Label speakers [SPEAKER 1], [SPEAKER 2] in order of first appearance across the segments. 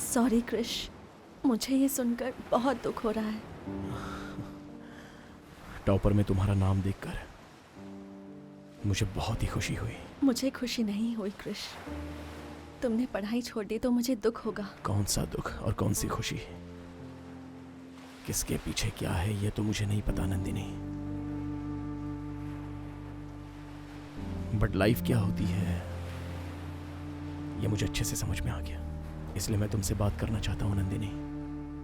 [SPEAKER 1] Sorry Krrish, मुझे ये सुनकर बहुत दुख हो रहा है।
[SPEAKER 2] टॉपर में तुम्हारा नाम देखकर मुझे बहुत ही खुशी हुई।
[SPEAKER 1] मुझे खुशी नहीं हुई क्रिश, तुमने पढ़ाई छोड़ दी तो मुझे दुख होगा।
[SPEAKER 2] कौन सा दुख और कौन सी खुशी, किसके पीछे क्या है ये तो मुझे नहीं पता नंदिनी, बट लाइफ क्या होती है ये मुझे अच्छे से समझ में आ गया। इसलिए मैं तुमसे बात करना चाहता हूँ नंदिनी।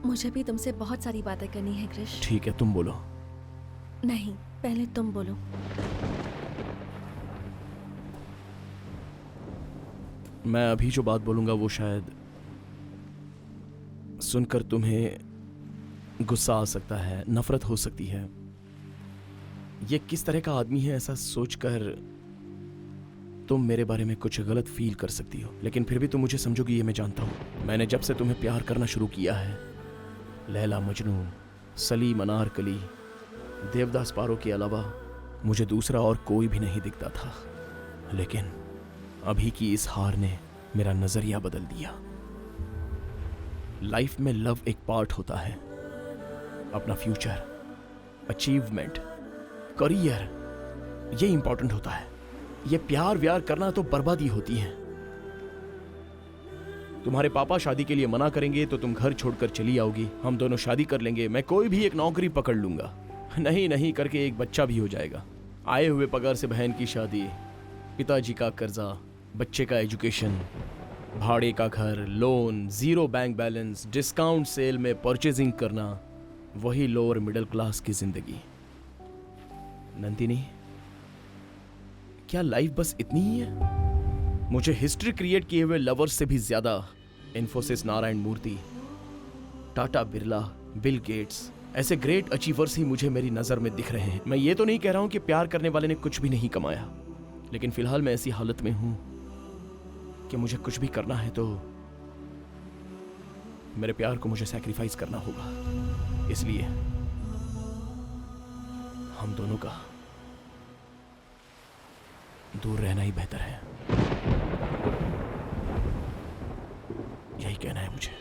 [SPEAKER 1] मुझे भी तुमसे बहुत सारी बातें करनी है क्रिश।
[SPEAKER 2] ठीक है, तुम बोलो।
[SPEAKER 1] नहीं, पहले तुम बोलो।
[SPEAKER 2] मैं अभी जो बात बोलूंगा वो शायद सुनकर तुम्हें गुस्सा आ सकता है, नफरत हो सकती है। ये किस तरह का आदमी है ऐसा सोचकर तुम मेरे बारे में कुछ गलत फील कर सकती हो, लेकिन फिर भी तुम मुझे समझोगी ये मैं जानता हूं। मैंने जब से तुम्हें प्यार करना शुरू किया है, लैला मजनू, सलीम अनारकली, देवदास पारो के अलावा मुझे दूसरा और कोई भी नहीं दिखता था। लेकिन अभी की इस हार ने मेरा नजरिया बदल दिया। लाइफ में लव एक पार्ट होता है, अपना फ्यूचर, अचीवमेंट, करियर, ये इंपॉर्टेंट होता है। ये प्यार व्यार करना तो बर्बादी होती है। तुम्हारे पापा शादी के लिए मना करेंगे तो तुम घर छोड़कर चली आओगी, हम दोनों शादी कर लेंगे, मैं कोई भी एक नौकरी पकड़ लूंगा, नहीं नहीं करके एक बच्चा भी हो जाएगा। आए हुए पगार से बहन की शादी, पिताजी का कर्जा, बच्चे का एजुकेशन, भाड़े का घर, loan, zero bank balance, discount sale में परचेजिंग करना, वही लोअर मिडिल क्लास की जिंदगी। नंदिनी, क्या लाइफ बस इतनी ही है? मुझे हिस्ट्री क्रिएट किए हुए लवर्स से भी ज्यादा इन्फोसिस नारायण मूर्ति, टाटा बिरला, बिल गेट्स, ऐसे ग्रेट अचीवर्स ही मुझे मेरी नजर में दिख रहे हैं। मैं ये तो नहीं कह रहा हूं कि प्यार करने वाले ने कुछ भी नहीं कमाया, लेकिन फिलहाल मैं ऐसी हालत में हूं कि मुझे कुछ भी करना है तो मेरे प्यार को मुझे सैक्रिफाइस करना होगा। इसलिए हम दोनों का दूर रहना ही बेहतर है। यही कहना है मुझे।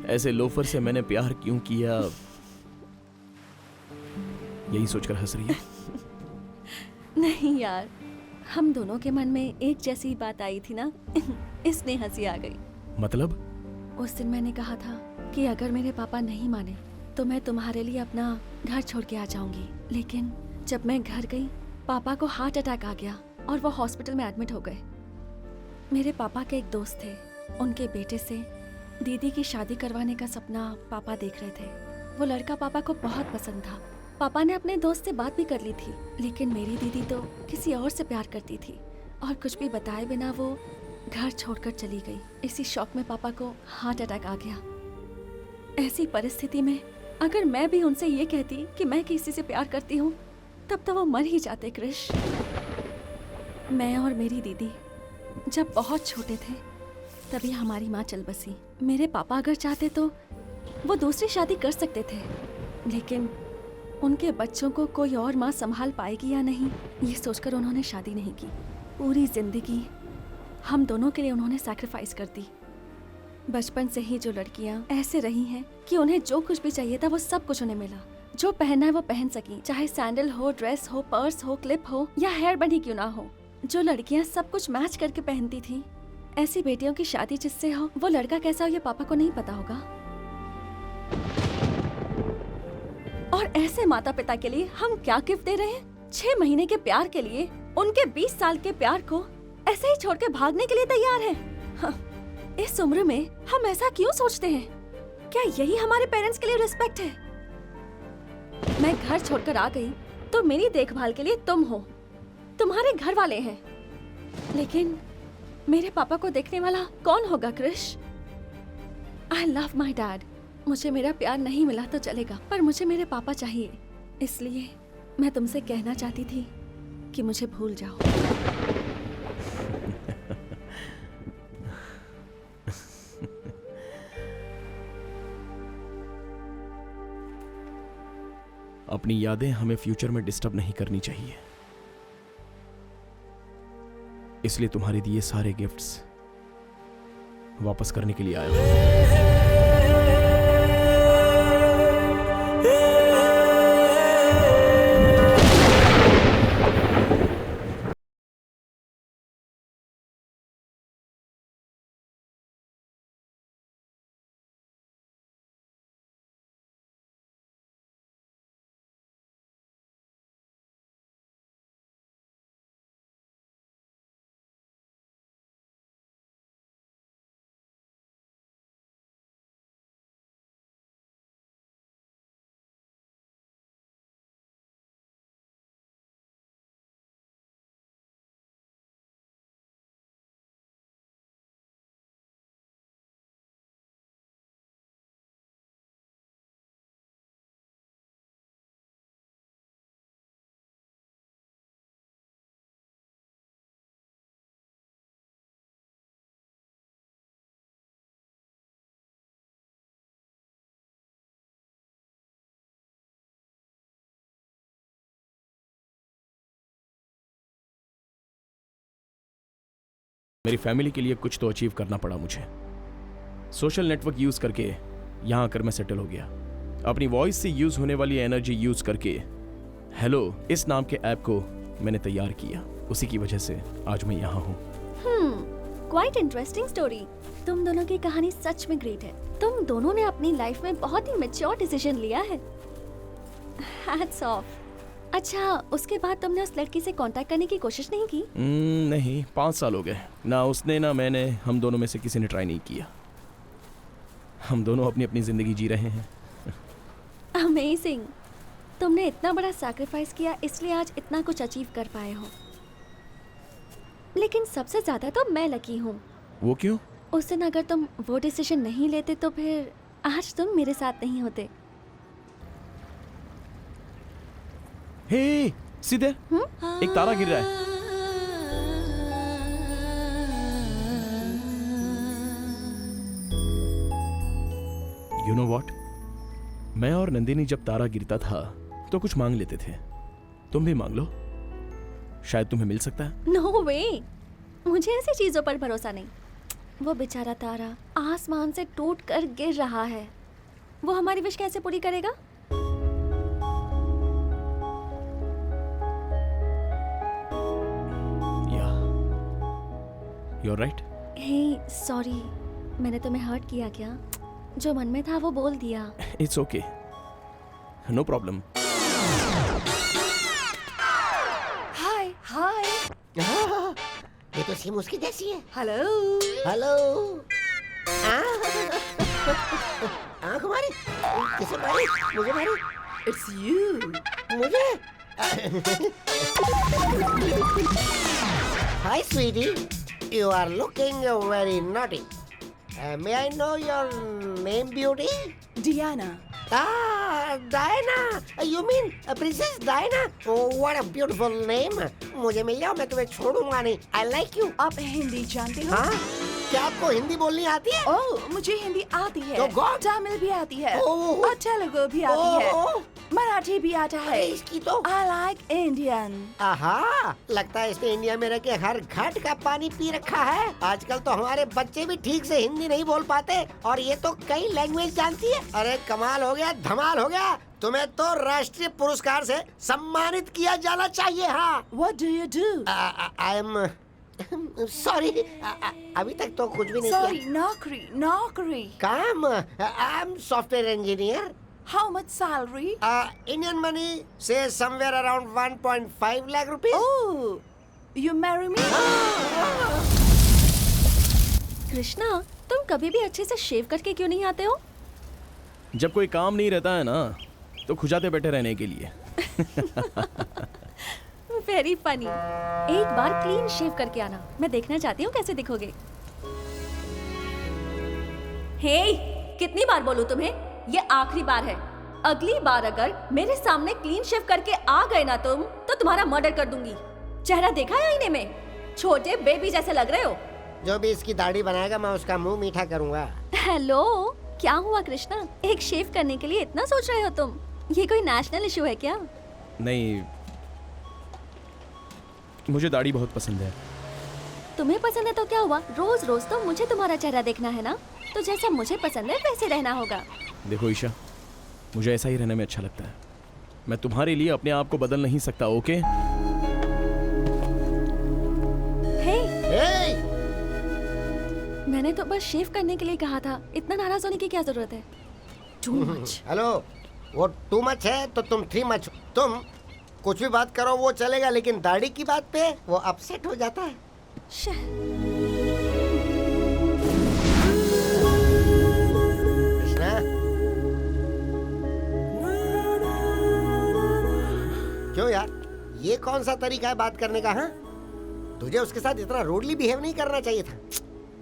[SPEAKER 2] ऐसे लोफर से मैंने प्यार क्यों किया, यही सोचकर हंस रही है?
[SPEAKER 1] नहीं यार, हम दोनों के मन में एक जैसी बात आई थी ना, इसने हंसी आ गई।
[SPEAKER 2] मतलब?
[SPEAKER 1] उस दिन मैंने कहा था कि अगर मेरे पापा नहीं माने तो मैं तुम्हारे लिए अपना घर छोड़ के आ जाऊंगी। लेकिन जब मैं घर गई, पापा को हार्ट अटैक आ गया और वो हॉस्पिटल में एडमिट हो गए। मेरे पापा के एक दोस्त थे, उनके बेटे से दीदी की शादी करवाने का सपना पापा देख रहे थे। वो लड़का पापा को बहुत पसंद था। पापा ने अपने दोस्त से बात भी कर ली थी, लेकिन मेरी दीदी तो किसी और से प्यार करती थी और कुछ भी बताए बिना वो घर छोड़कर चली गई। इसी शौक में पापा को हार्ट अटैक आ गया। ऐसी परिस्थिति में अगर मैं भी उनसे ये कहती कि मैं किसी से प्यार करती हूँ, तब तो वो मर ही जाते क्रिश। मैं और मेरी दीदी जब बहुत छोटे थे तभी हमारी माँ चल बसी। मेरे पापा अगर चाहते तो वो दूसरी शादी कर सकते थे, लेकिन उनके बच्चों को कोई और माँ संभाल पाएगी या नहीं, ये सोचकर उन्होंने शादी नहीं की। पूरी जिंदगी हम दोनों के लिए उन्होंने सैक्रिफाइस कर दी। बचपन से ही जो लड़कियाँ ऐसे रही हैं कि उन्हें जो कुछ भी चाहिए था वो सब कुछ उन्हें मिला। जो पहनना है वो पहन सकी, चाहे सैंडल हो, ड्रेस हो, पर्स हो, क्लिप हो या हेयर बन ही क्यों ना हो। जो लड़कियाँ सब कुछ मैच करके पहनती थी, ऐसी बेटियों की शादी जिससे हो, वो लड़का कैसा हो ये पापा को नहीं पता होगा। और ऐसे माता पिता के लिए हम क्या गिफ्ट दे रहे हैं? 6 महीने के प्यार के लिए उनके 20 साल के प्यार को ऐसे ही छोड़ के भागने के लिए तैयार हैं। हाँ, इस उम्र में हम ऐसा क्यों सोचते हैं? क्या यही हमारे पेरेंट्स के लिए रिस्पेक्ट है? मैं घर छोड़कर आ गई तो मेरी देखभाल के लिए तुम हो, तुम्हारे घर वाले हैं, लेकिन मेरे पापा को देखने वाला कौन होगा Krish? I love my dad. मुझे मेरा प्यार नहीं मिला तो चलेगा, पर मुझे मेरे पापा चाहिए। इसलिए मैं तुमसे कहना चाहती थी कि मुझे भूल जाओ।
[SPEAKER 2] अपनी यादें हमें फ्यूचर में डिस्टर्ब नहीं करनी चाहिए, इसलिए तुम्हारे दिए सारे गिफ्ट्स वापस करने के लिए आया हूं। मेरी फैमिली के लिए कुछ तो अचीव करना पड़ा मुझे। सोशल नेटवर्क यूज करके यहां आकर मैं सेटल हो गया। अपनी वॉइस से यूज होने वाली एनर्जी यूज करके हेलो इस नाम के ऐप को मैंने तैयार किया। उसी की वजह से आज मैं यहाँ हूँ।
[SPEAKER 1] Quite interesting story. तुम दोनों की कहानी सच में ग्रेट है। तुम दोनों ने अपनी लाइफ में बहुत ही मैच्योर डिसीजन लिया है। Hats off. अच्छा, उसके बाद तुमने उस लड़की से कांटेक्ट करने की कोशिश नहीं की?
[SPEAKER 2] नहीं, 5 साल हो गए। ना उसने ना मैंने, हम दोनों में से किसी ने ट्राई नहीं किया। हम दोनों अपनी अपनी जिंदगी जी रहे हैं।
[SPEAKER 1] अमेजिंग। तुमने इतना बड़ा सैक्रिफाइस किया, इसलिए आज इतना कुछ अचीव कर पाए हो। लेकिन सबसे ज्यादा तो मैं लकी हूँ।
[SPEAKER 2] वो क्यों?
[SPEAKER 1] उस दिन अगर तुम वो डिसीजन नहीं लेते तो फिर आज तुम मेरे साथ नहीं होते।
[SPEAKER 2] हे, सीधे एक तारा गिर रहा है। You know what? मैं और नंदिनी जब तारा गिरता था तो कुछ मांग लेते थे। तुम भी मांग लो, शायद तुम्हें मिल सकता है।
[SPEAKER 1] नो वे, मुझे ऐसी चीजों पर भरोसा नहीं। वो बेचारा तारा आसमान से टूट कर गिर रहा है। वो हमारी विश कैसे पूरी करेगा?
[SPEAKER 2] You're right.
[SPEAKER 1] हे, सॉरी, मैंने तुम्हें हर्ट किया क्या? जो मन में था वो बोल दिया।
[SPEAKER 2] It's okay. No problem.
[SPEAKER 3] हाय हाय।
[SPEAKER 4] ये तो सिम उसकी जैसी है।
[SPEAKER 3] हेलो।
[SPEAKER 4] हेलो। कुमारी, किसे मारी? मुझे मारी?
[SPEAKER 3] It's you.
[SPEAKER 4] मुझे? Hi, sweetie. You are looking very naughty. May I know your name, beauty?
[SPEAKER 3] Diana.
[SPEAKER 4] Diana. You mean Princess Diana? Oh, what a beautiful name. मुझे मिल जाओ, मैं तुम्हें छोड़ूंगा नहीं। I like you.
[SPEAKER 3] आप हिंदी जानते हो?
[SPEAKER 4] हाँ? क्या आपको हिंदी बोलनी आती है?
[SPEAKER 3] ओह, मुझे हिंदी आती है।
[SPEAKER 4] तो God.
[SPEAKER 3] तमिल भी आती है।
[SPEAKER 4] ओह।
[SPEAKER 3] और तेलुगु भी आती है।
[SPEAKER 4] ओह।
[SPEAKER 3] मराठी भी आता है।
[SPEAKER 4] अरे इसकी तो
[SPEAKER 3] I like Indian.
[SPEAKER 4] आहा, लगता है इसने इंडिया में रह के हर घाट का पानी पी रखा है। आजकल तो हमारे बच्चे भी ठीक से हिंदी नहीं बोल पाते और ये तो कई लैंग्वेज जानती है। अरे कमाल हो गया, धमाल हो गया। तुम्हें तो राष्ट्रीय पुरस्कार से सम्मानित किया जाना चाहिए। हाँ।
[SPEAKER 3] What do you do?
[SPEAKER 4] I am sorry, अभी तक तो कुछ भी नहीं
[SPEAKER 3] Sorry,
[SPEAKER 4] किया।
[SPEAKER 3] नौकरी, नौकरी।
[SPEAKER 4] काम, I am software engineer.
[SPEAKER 3] How much salary?
[SPEAKER 4] Indian money say somewhere around 1.5 lakh rupees.
[SPEAKER 3] Oh, you marry me?
[SPEAKER 1] Krishna, तुम कभी भी अच्छे से शेव करके क्यों नहीं आते हो?
[SPEAKER 2] जब कोई काम नहीं रहता है ना तो खुजाते बैठे रहने के लिए।
[SPEAKER 1] Very funny. एक बार क्लीन शेव करके आना, मैं देखना चाहती हूँ कैसे दिखोगे। हे, कितनी बार बोलूं तुम्हें? ये आखिरी बार है। अगली बार अगर मेरे सामने क्लीन शेव करके आ गए ना तुम, तो तुम्हारा मर्डर कर दूंगी। चेहरा देखा है आईने में? छोटे बेबी जैसे लग रहे हो।
[SPEAKER 4] जो भी इसकी दाढ़ी बनाएगा मैं उसका मुंह मीठा करूंगा।
[SPEAKER 1] हेलो, क्या हुआ कृष्णा? एक शेव करने के लिए इतना सोच रहे हो तुम? ये कोई नेशनल इशू है क्या?
[SPEAKER 2] नहीं, मुझे दाढ़ी बहुत पसंद है।
[SPEAKER 1] तुम्हें पसंद है तो क्या हुआ, रोज रोज तो मुझे तुम्हारा चेहरा देखना है ना, तो जैसा मुझे पसंद है वैसे रहना होगा।
[SPEAKER 2] देखो ईशा, मुझे ऐसा ही रहने में अच्छा लगता है। मैं तुम्हारे लिए अपने आप को बदल नहीं सकता, ओके?
[SPEAKER 1] हे,
[SPEAKER 4] Hey!
[SPEAKER 1] मैंने तो बस शेव करने के लिए कहा था, इतना नाराज होने की क्या जरूरत है? Too much.
[SPEAKER 4] हेलो, वो टू मच है तो तुम 3 मच। तुम कुछ भी बात करो वो चलेगा, लेकिन दाढ़ी की बात पे वो अपसेट हो जाता है। कृष्णा, क्यों यार, ये कौन सा तरीका है बात करने का? हाँ, तुझे उसके साथ इतना रूडली बिहेव नहीं करना चाहिए था।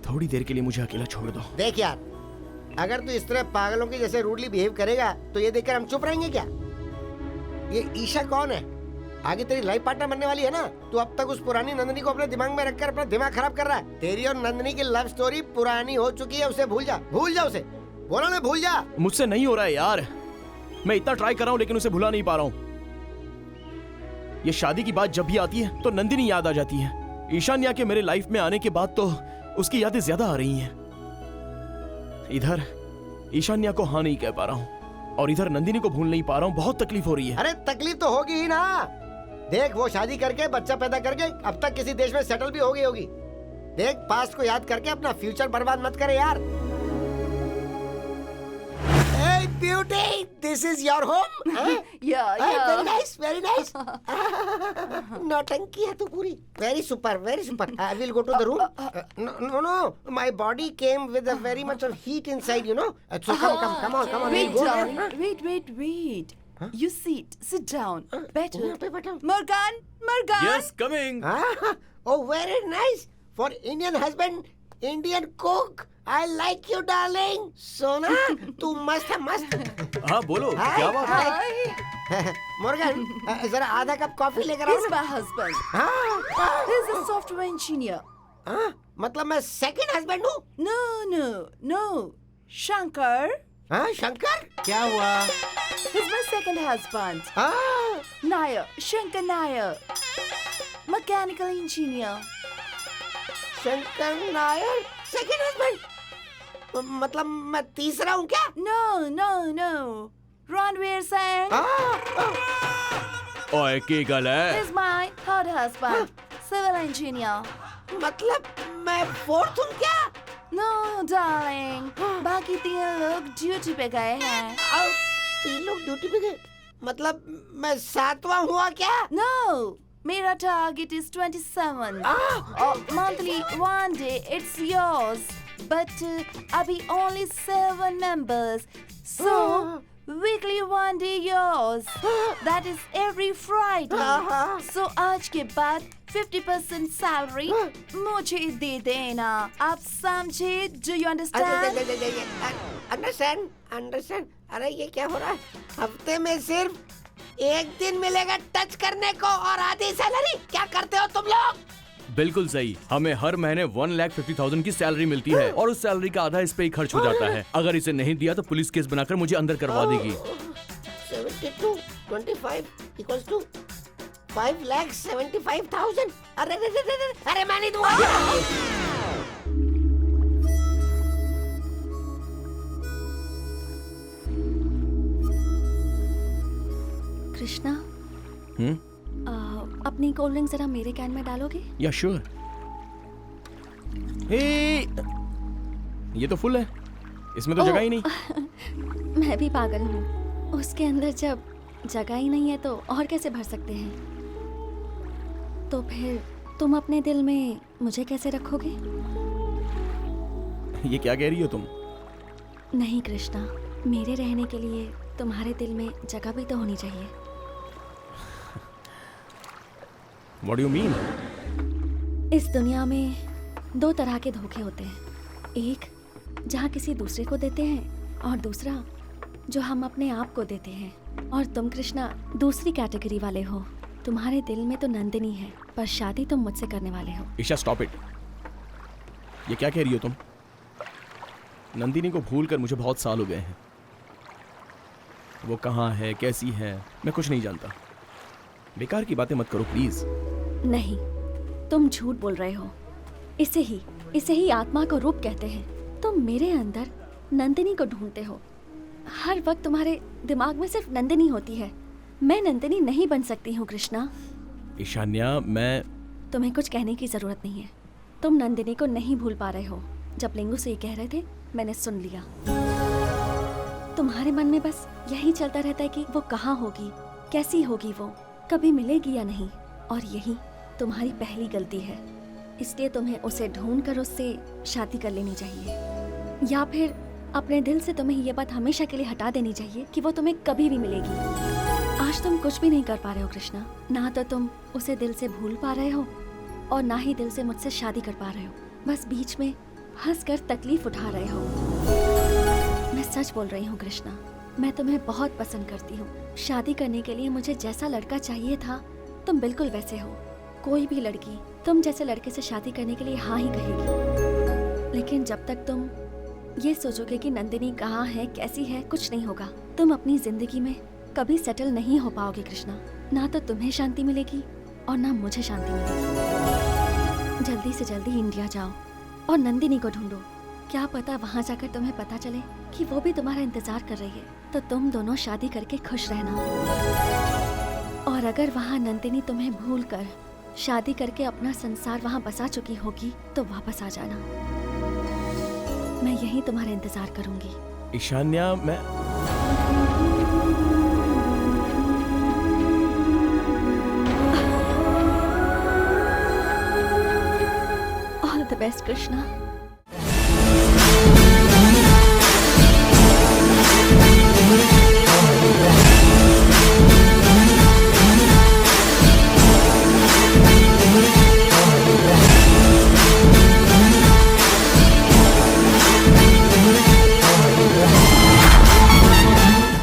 [SPEAKER 2] थोड़ी देर के लिए मुझे अकेला छोड़ दो।
[SPEAKER 4] देख यार, अगर तू इस तरह पागलों के जैसे रूडली बिहेव करेगा तो ये देखकर हम चुप रहेंगे क्या? ये ईशा कौन है? आगे तेरी लाइफ पार्टनर बनने वाली है ना। तू अब तक उस पुरानी नंदिनी को अपने दिमाग में रखकर अपना दिमाग खराब कर रहा है। तेरी और नंदिनी की लव स्टोरी पुरानी हो चुकी है, उसे भूल जा, भूल जा उसे। बोला ना, भूल जा।
[SPEAKER 2] मुझसे नहीं हो रहा है यार, मैं इतना ट्राई कर रहा हूँ लेकिन उसे भुला नहीं पा रहा हूँ। ये शादी की बात जब भी आती है तो नंदिनी याद आ जाती है। ईशान्या के मेरे लाइफ में आने के बाद तो उसकी यादें ज्यादा आ रही हैं। इधर ईशान्या को हाँ नहीं कह पा रहा हूँ और इधर नंदिनी को भूल नहीं पा रहा हूँ। बहुत तकलीफ हो रही है।
[SPEAKER 4] अरे तकलीफ तो होगी ही ना। देख, वो शादी करके बच्चा पैदा करके अब तक किसी देश में सेटल भी हो गई होगी। देख, पास्ट को याद करके अपना फ्यूचर बर्बाद मत करे यार। Hey beauty, this is your home?
[SPEAKER 3] Yeah,
[SPEAKER 4] Hey,
[SPEAKER 3] yeah.
[SPEAKER 4] very nice, very nice. नौटंकी है तू पूरी। Very super, very super. I will go to the room. No. My body came with a very much of heat inside, you know. So come on.
[SPEAKER 3] Wait,
[SPEAKER 4] We'll go
[SPEAKER 3] darling.
[SPEAKER 4] there.
[SPEAKER 3] Wait. You sit down. Better.
[SPEAKER 4] यहाँ पे बैठा हूँ।
[SPEAKER 3] Morgan.
[SPEAKER 2] Coming.
[SPEAKER 4] Oh, very nice. For Indian husband, Indian cook. I like you, darling. सोना, तू मस्त है, मस्त।
[SPEAKER 2] हाँ बोलो,
[SPEAKER 4] Hi,
[SPEAKER 2] क्या बात है?
[SPEAKER 3] Hi.
[SPEAKER 4] Morgan, जरा आधा कप कॉफी लेकर आओ
[SPEAKER 3] He's
[SPEAKER 4] ना।
[SPEAKER 3] my husband.
[SPEAKER 4] हाँ,
[SPEAKER 3] He's a software engineer.
[SPEAKER 4] हाँ, मतलब मैं सेकंड हस्बैंड हूँ?
[SPEAKER 3] No. Shankar.
[SPEAKER 4] हाँ, शंकर? क्या हुआ?
[SPEAKER 3] He's my second husband.
[SPEAKER 4] हाँ,
[SPEAKER 3] Nair. Shankar Nair. Mechanical engineer.
[SPEAKER 4] Shankar Nair, second husband? मतलब मैं तीसरा हूँ क्या?
[SPEAKER 3] No. Ranveer Singh.
[SPEAKER 2] ओए की गल है?
[SPEAKER 3] He's my third husband. Civil engineer.
[SPEAKER 4] मतलब मैं फोर्थ हूँ क्या?
[SPEAKER 3] No, darling. बाकी 3 लोग ड्यूटी पे गए हैं.
[SPEAKER 4] 3 लोग ड्यूटी पे गए? मतलब मैं 7वां हुआ क्या?
[SPEAKER 3] No, मेरा target is 27. Monthly 1 day, it's yours. But अभी only 7 members. So, weekly 1 day yours. That is every Friday. So, आज के बाद 50% salary मुझे दे देना. आप समझे? Do you understand?
[SPEAKER 4] अंडरस्टैंड। अरे ये क्या हो रहा है? हफ्ते में सिर्फ 1 दिन मिलेगा टच करने को और आधी सैलरी। क्या करते हो तुम लोग?
[SPEAKER 2] बिल्कुल सही, हमें हर महीने 1,50,000 की सैलरी मिलती है और उस सैलरी का आधा इस पे ही खर्च हो जाता है। अगर इसे नहीं दिया तो पुलिस केस बनाकर मुझे अंदर करवा देगी।
[SPEAKER 4] 72 25 equals to 5,75,000। अरे मैं नहीं दूंगा।
[SPEAKER 1] कृष्णा, अपनी कोल्ड ड्रिंक जरा मेरे कैन में डालोगे?
[SPEAKER 2] या श्योर। ये तो फुल है, इसमें तो जगह ही नहीं।
[SPEAKER 1] मैं भी पागल हूँ, उसके अंदर जब जगह ही नहीं है तो और कैसे भर सकते हैं? तो फिर तुम अपने दिल में मुझे कैसे रखोगे?
[SPEAKER 2] ये क्या कह रही हो तुम?
[SPEAKER 1] नहीं कृष्णा, मेरे रहने के लिए तुम्हारे दिल में जगह भी तो होनी चाहिए।
[SPEAKER 2] What do you mean?
[SPEAKER 1] इस दुनिया में 2 तरह के धोखे होते हैं, एक जहाँ किसी दूसरे को देते हैं और दूसरा जो हम अपने आप को देते हैं। और तुम कृष्णा दूसरी कैटेगरी वाले हो। तुम्हारे दिल में तो नंदिनी है, पर शादी तुम मुझसे करने वाले हो।
[SPEAKER 2] Isha stop it. ये क्या कह रही हो तुम? नंदिनी को भूल कर मुझे बहुत साल हो गए हैं। वो कहाँ है, कैसी है, मैं कुछ नहीं जानता। बेकार की बातें मत करो प्लीज।
[SPEAKER 1] नहीं, तुम झूठ बोल रहे हो। इसे ही आत्मा को रूप कहते हैं। तुम मेरे अंदर नंदिनी को ढूंढते हो। हर वक्त तुम्हारे दिमाग में सिर्फ नंदिनी होती है। मैं नंदिनी नहीं बन सकती हूँ कृष्णा।
[SPEAKER 2] ईशान्या, मैं
[SPEAKER 1] तुम्हें कुछ कहने की जरूरत नहीं है। तुम नंदिनी को नहीं भूल पा रहे हो। जब लिंगू से ये कह रहे थे, मैंने सुन लिया। तुम्हारे मन में बस यही चलता रहता है कि वो कहाँ होगी, कैसी होगी, वो कभी मिलेगी या नहीं। और यही तुम्हारी पहली गलती है। इसलिए तुम्हें उसे ढूंढ कर उससे शादी कर लेनी चाहिए, या फिर अपने दिल से तुम्हें ये बात हमेशा के लिए हटा देनी चाहिए कि वो तुम्हें कभी भी मिलेगी। आज तुम कुछ भी नहीं कर पा रहे हो कृष्णा। ना तो तुम उसे दिल से भूल पा रहे हो और ना ही दिल से मुझसे शादी कर पा रहे हो। बस बीच में हंसकर तकलीफ उठा रहे हो। मैं सच बोल रही हूँ कृष्णा, मैं तुम्हें बहुत पसंद करती हूँ। शादी करने के लिए मुझे जैसा लड़का चाहिए था, तुम बिल्कुल वैसे हो। कोई भी लड़की तुम जैसे लड़के से शादी करने के लिए हाँ ही कहेगी। लेकिन जब तक तुम ये सोचोगे कि नंदिनी कहाँ है, कैसी है, कुछ नहीं होगा। तुम अपनी जिंदगी में कभी सेटल नहीं हो पाओगे कृष्णा। ना तो तुम्हें शांति मिलेगी और ना मुझे शांति मिलेगी। जल्दी से जल्दी इंडिया जाओ और नंदिनी को ढूंढो। क्या पता वहाँ जाकर तुम्हें पता चले कि वो भी तुम्हारा इंतजार कर रही है, तो तुम दोनों शादी करके खुश रहना। और अगर वहाँ नंदिनी तुम्हें भूल कर शादी करके अपना संसार वहाँ बसा चुकी होगी, तो वापस आ जाना। मैं यहीं तुम्हारा इंतजार करूंगी।
[SPEAKER 2] ईशान्या, मैं
[SPEAKER 1] ऑल द बेस्ट कृष्णा।